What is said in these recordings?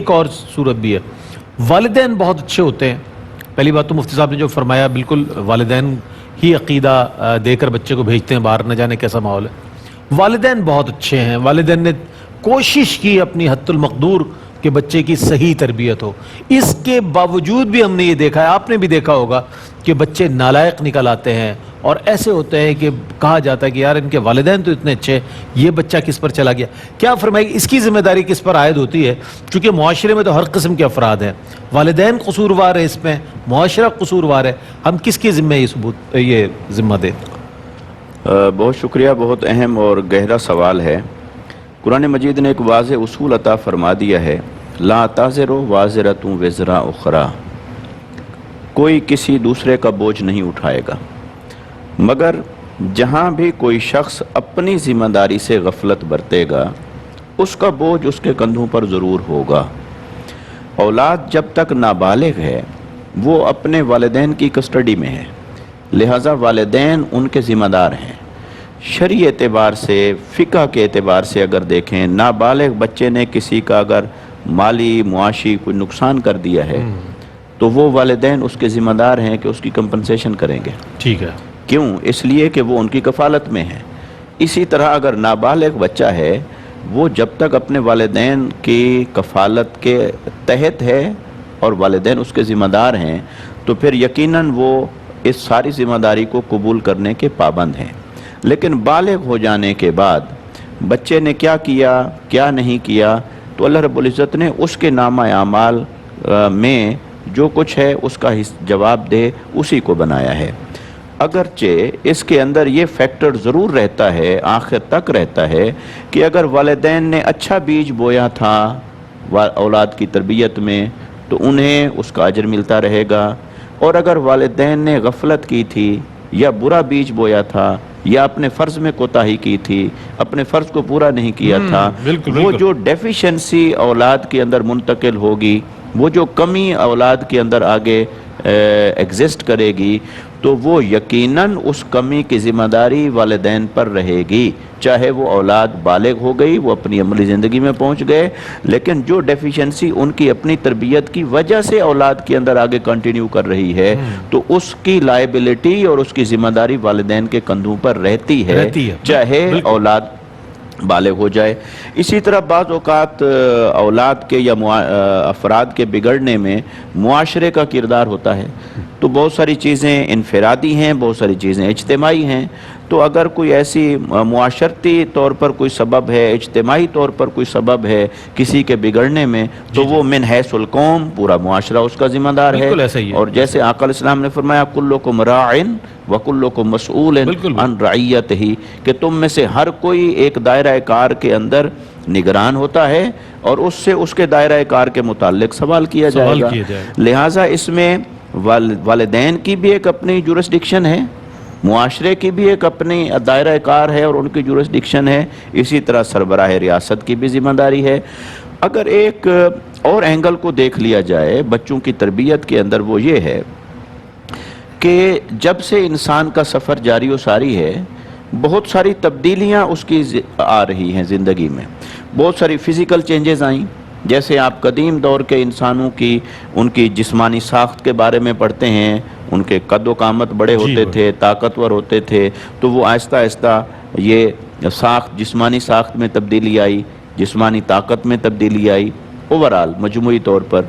ایک اور صورت بھی ہے، والدین بہت اچھے ہوتے ہیں۔ پہلی بات تو مفتی صاحب نے جو فرمایا بالکل والدین ہی عقیدہ دے کر بچے کو بھیجتے ہیں باہر، نہ جانے کیسا ماحول ہے۔ والدین بہت اچھے ہیں، والدین نے کوشش کی اپنی حد المقدور کہ بچے کی صحیح تربیت ہو۔ اس کے باوجود بھی ہم نے یہ دیکھا ہے، آپ نے بھی دیکھا ہوگا کہ بچے نالائق نکل آتے ہیں اور ایسے ہوتے ہیں کہ کہا جاتا ہے کہ یار ان کے والدین تو اتنے اچھے، یہ بچہ کس پر چلا گیا۔ کیا فرمائے اس کی ذمہ داری کس پر عائد ہوتی ہے؟ چونکہ معاشرے میں تو ہر قسم کے افراد ہیں، والدین قصوروار ہیں، اس میں معاشرہ قصوروار ہے، ہم کس کے ذمہ یہ ذمہ دیں؟ بہت شکریہ، بہت اہم اور گہرا سوال ہے۔ قرآن مجید نے ایک واضح اصول عطا فرما دیا ہے، لا تازر وازرۃ وزر اخری، کوئی کسی دوسرے کا بوجھ نہیں اٹھائے گا، مگر جہاں بھی کوئی شخص اپنی ذمہ داری سے غفلت برتے گا اس کا بوجھ اس کے کندھوں پر ضرور ہوگا۔ اولاد جب تک نابالغ ہے وہ اپنے والدین کی کسٹڈی میں ہے، لہٰذا والدین ان کے ذمہ دار ہیں۔ شرعی اعتبار سے، فقہ کے اعتبار سے اگر دیکھیں، نابالغ بچے نے کسی کا اگر مالی معاشی کوئی نقصان کر دیا ہے تو وہ والدین اس کے ذمہ دار ہیں کہ اس کی کمپنسیشن کریں گے۔ ٹھیک ہے، کیوں؟ اس لیے کہ وہ ان کی کفالت میں ہے۔ اسی طرح اگر نابالغ بچہ ہے وہ جب تک اپنے والدین کی کفالت کے تحت ہے اور والدین اس کے ذمہ دار ہیں تو پھر یقیناً وہ اس ساری ذمہ داری کو قبول کرنے کے پابند ہیں۔ لیکن بالغ ہو جانے کے بعد بچے نے کیا کیا کیا نہیں کیا تو اللہ رب العزت نے اس کے نامہ اعمال میں جو کچھ ہے اس کا جواب دہ اسی کو بنایا ہے۔ اگرچہ اس کے اندر یہ فیکٹر ضرور رہتا ہے، آخر تک رہتا ہے، کہ اگر والدین نے اچھا بیج بویا تھا اولاد کی تربیت میں تو انہیں اس کا اجر ملتا رہے گا، اور اگر والدین نے غفلت کی تھی یا برا بیج بویا تھا یا اپنے فرض میں کوتاہی کی تھی، اپنے فرض کو پورا نہیں کیا تھا، وہ جو ڈیفیشنسی اولاد کے اندر منتقل ہوگی، وہ جو کمی اولاد کے اندر آگے ایگزسٹ کرے گی، تو وہ یقیناً اس کمی کی ذمہ داری والدین پر رہے گی، چاہے وہ اولاد بالغ ہو گئی، وہ اپنی عملی زندگی میں پہنچ گئے، لیکن جو ڈیفیشنسی ان کی اپنی تربیت کی وجہ سے اولاد کے اندر آگے کنٹینیو کر رہی ہے تو اس کی لائبلٹی اور اس کی ذمہ داری والدین کے کندھوں پر رہتی ہے، چاہے اولاد بالغ ہو جائے۔ اسی طرح بعض اوقات اولاد کے یا افراد کے بگڑنے میں معاشرے کا کردار ہوتا ہے، تو بہت ساری چیزیں انفرادی ہیں، بہت ساری چیزیں اجتماعی ہیں۔ تو اگر کوئی ایسی معاشرتی طور پر کوئی سبب ہے، اجتماعی طور پر کوئی سبب ہے کسی کے بگڑنے میں، تو وہ من حیث القوم پورا معاشرہ اس کا ذمہ دار ہے۔ اور جیسے آقا علیہ السلام نے فرمایا کلکم راعن وکلکم مسئول عن رعیتہ، کہ تم میں سے ہر کوئی ایک دائرہ کار کے اندر نگران ہوتا ہے اور اس سے اس کے دائرہ کار کے متعلق سوال کیا جائے گا۔ لہٰذا اس میں والدین کی بھی ایک اپنی جورسڈکشن ہے، معاشرے کی بھی ایک اپنی دائرہ کار ہے اور ان کی جورسڈکشن ہے، اسی طرح سربراہ ریاست کی بھی ذمہ داری ہے۔ اگر ایک اور اینگل کو دیکھ لیا جائے بچوں کی تربیت کے اندر، وہ یہ ہے کہ جب سے انسان کا سفر جاری و ساری ہے بہت ساری تبدیلیاں اس کی آ رہی ہیں زندگی میں، بہت ساری فزیکل چینجز آئیں۔ جیسے آپ قدیم دور کے انسانوں کی ان کی جسمانی ساخت کے بارے میں پڑھتے ہیں، ان کے قد و قامت بڑے ہوتے تھے، طاقتور ہوتے تھے، تو وہ آہستہ آہستہ یہ ساخت، جسمانی ساخت میں تبدیلی آئی، جسمانی طاقت میں تبدیلی آئی، اوورال مجموعی طور پر۔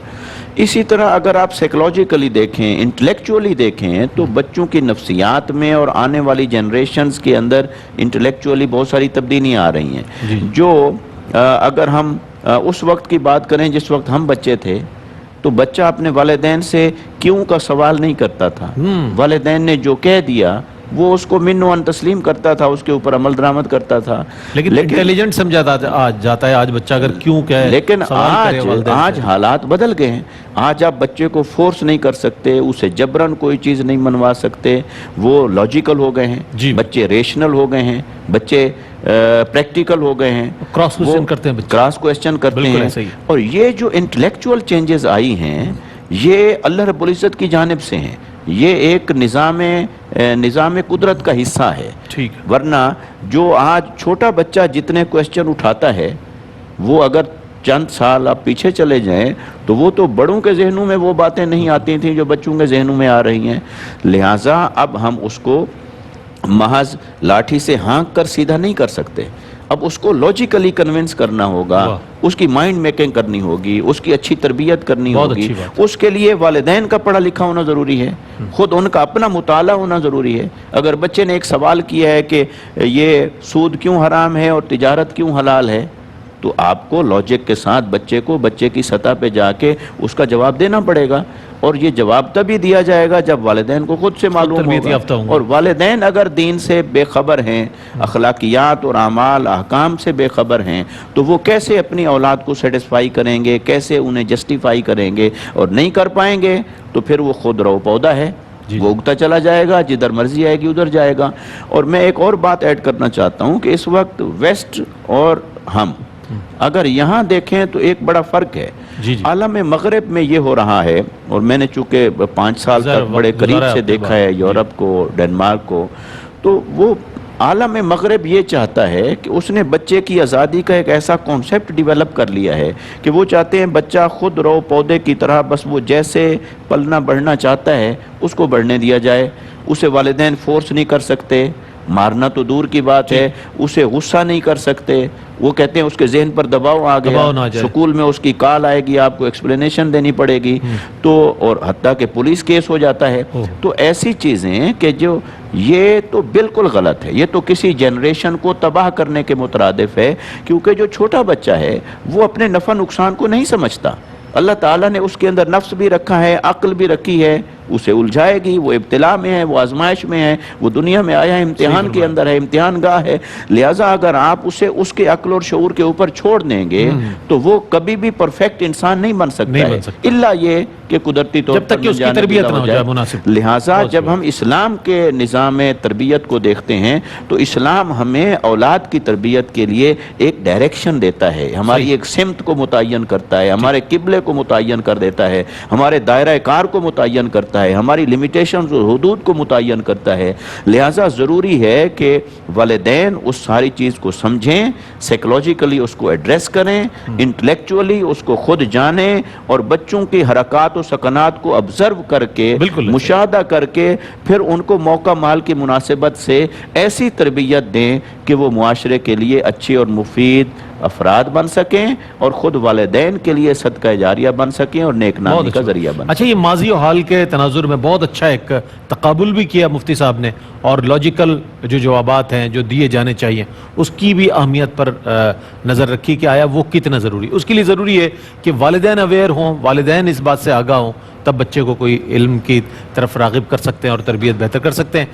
اسی طرح اگر آپ سائیکلوجیکلی دیکھیں، انٹلیکچولی دیکھیں، تو بچوں کی نفسیات میں اور آنے والی جنریشنز کے اندر انٹلیکچولی بہت ساری تبدیلیاں آ رہی ہیں، جو اگر ہم اس وقت کی بات کریں جس وقت ہم بچے تھے تو بچہ اپنے والدین سے کیوں کا سوال نہیں کرتا تھا، والدین نے جو کہہ دیا وہ اس کو من و ان تسلیم کرتا تھا، اس کے اوپر عمل درآمد کرتا تھا۔ لیکن انٹیلیجنٹ سمجھا جاتا ہے آج بچہ اگر کیوں کہے، لیکن آج حالات بدل گئے ہیں۔ آج آپ بچے کو فورس نہیں کر سکتے، اسے جبراً کوئی چیز نہیں منوا سکتے، وہ لاجیکل ہو گئے ہیں، بچے ریشنل ہو گئے ہیں، بچے پریکٹیکل ہو گئے ہیں، کراس کویسچن کرتے ہیں۔ اور یہ جو انٹلیکچوئل چینجز آئی ہیں یہ اللہ رب العزت کی جانب سے ہیں، یہ ایک نظام قدرت کا حصہ ہے۔ ورنہ جو آج چھوٹا بچہ جتنے کویسچن اٹھاتا ہے وہ اگر چند سال آپ پیچھے چلے جائیں تو وہ تو بڑوں کے ذہنوں میں وہ باتیں نہیں آتی تھیں جو بچوں کے ذہنوں میں آ رہی ہیں. لہٰذا اب ہم اس کو محض لاٹھی سے ہانک کر سیدھا نہیں کر سکتے. اب اس کو لاجیکلی کنونس کرنا ہوگا, اس کی مائنڈ میکنگ کرنی ہوگی, اس کی اچھی تربیت کرنی ہوگی. اس کے لیے والدین کا پڑھا لکھا ہونا ضروری ہے, خود ان کا اپنا مطالعہ ہونا ضروری ہے. اگر بچے نے ایک سوال کیا ہے کہ یہ سود کیوں حرام ہے اور تجارت کیوں حلال ہے, تو آپ کو لاجک کے ساتھ بچے کی سطح پہ جا کے اس کا جواب دینا پڑے گا. اور یہ جواب تبھی دیا جائے گا جب والدین کو خود سے معلوم ہوگا. اور والدین اگر دین سے بے خبر ہیں, اخلاقیات اور اعمال احکام سے بے خبر ہیں, تو وہ کیسے اپنی اولاد کو سیٹسفائی کریں گے, کیسے انہیں جسٹیفائی کریں گے؟ اور نہیں کر پائیں گے تو پھر وہ خود رو پودا ہے, وہ اگتا چلا جائے گا, جدھر مرضی آئے گی ادھر جائے گا. اور میں ایک اور بات ایڈ کرنا چاہتا ہوں کہ اس وقت ویسٹ اور ہم اگر یہاں دیکھیں تو ایک بڑا فرق ہے. عالم مغرب میں یہ ہو رہا ہے, اور میں نے چونکہ 5 سال تک بڑے قریب سے دیکھا ہے یورپ کو, ڈنمارک کو, تو وہ عالم مغرب یہ چاہتا ہے کہ اس نے بچے کی آزادی کا ایک ایسا کانسیپٹ ڈیولپ کر لیا ہے کہ وہ چاہتے ہیں بچہ خود رو پودے کی طرح بس وہ جیسے پلنا بڑھنا چاہتا ہے اس کو بڑھنے دیا جائے. اسے والدین فورس نہیں کر سکتے, مارنا تو دور کی بات ہے, اسے غصہ نہیں کر سکتے. وہ کہتے ہیں اس کے ذہن پر دباؤ آ گیا, سکول میں اس کی کال آئے گی, آپ کو ایکسپلینیشن دینی پڑے گی, تو اور حتیٰ کہ پولیس کیس ہو جاتا ہے. تو ایسی چیزیں کہ جو یہ تو بالکل غلط ہے, یہ تو کسی جنریشن کو تباہ کرنے کے مترادف ہے, کیونکہ جو چھوٹا بچہ ہے وہ اپنے نفع نقصان کو نہیں سمجھتا. اللہ تعالیٰ نے اس کے اندر نفس بھی رکھا ہے, عقل بھی رکھی ہے, اسے الجھائے گی. وہ ابتلا میں ہے, وہ آزمائش میں ہے, وہ دنیا میں آیا ہے, امتحان کے اندر ہے, امتحان گاہ ہے. لہٰذا اگر آپ اسے اس کے عقل اور شعور کے اوپر چھوڑ دیں گے تو وہ کبھی بھی پرفیکٹ انسان نہیں بن سکتا ہے, الا یہ کہ قدرتی طور پر کہ اس کی تربیت نہ ہو جائے مناسب. لہٰذا جب ہم اسلام کے نظام تربیت کو دیکھتے ہیں تو اسلام ہمیں اولاد کی تربیت کے لیے ایک ڈائریکشن دیتا ہے, ہماری ایک سمت کو متعین کرتا ہے, ہمارے قبلے کو متعین کر دیتا ہے, ہمارے دائرہ کار کو متعین کرتا ہے, ہماری لمیٹیشنز اور حدود کو متعین کرتا ہے. لہٰذا ضروری ہے کہ والدین اس ساری چیز کو سمجھیں, سائیکولوجیکلی اس کو ایڈریس کریں, انٹلیکچولی اس کو خود جانیں, اور بچوں کی حرکات و سکنات کو آبزرو کر کے, مشاہدہ کر کے, پھر ان کو موقع مال کی مناسبت سے ایسی تربیت دیں کہ وہ معاشرے کے لیے اچھی اور مفید افراد بن سکیں, اور خود والدین کے لیے صدقہ جاریہ بن سکیں اور نیک نامی کا ذریعہ بن سکیں. اچھا, یہ ماضی و حال کے تناظر میں بہت اچھا ایک تقابل بھی کیا مفتی صاحب نے, اور لاجیکل جو جوابات ہیں جو دیے جانے چاہیے اس کی بھی اہمیت پر نظر رکھی کہ آیا وہ کتنا ضروری. اس کے لیے ضروری ہے کہ والدین اویئر ہوں, والدین اس بات سے آگاہ ہوں, تب بچے کو کوئی علم کی طرف راغب کر سکتے ہیں اور تربیت بہتر کر سکتے ہیں.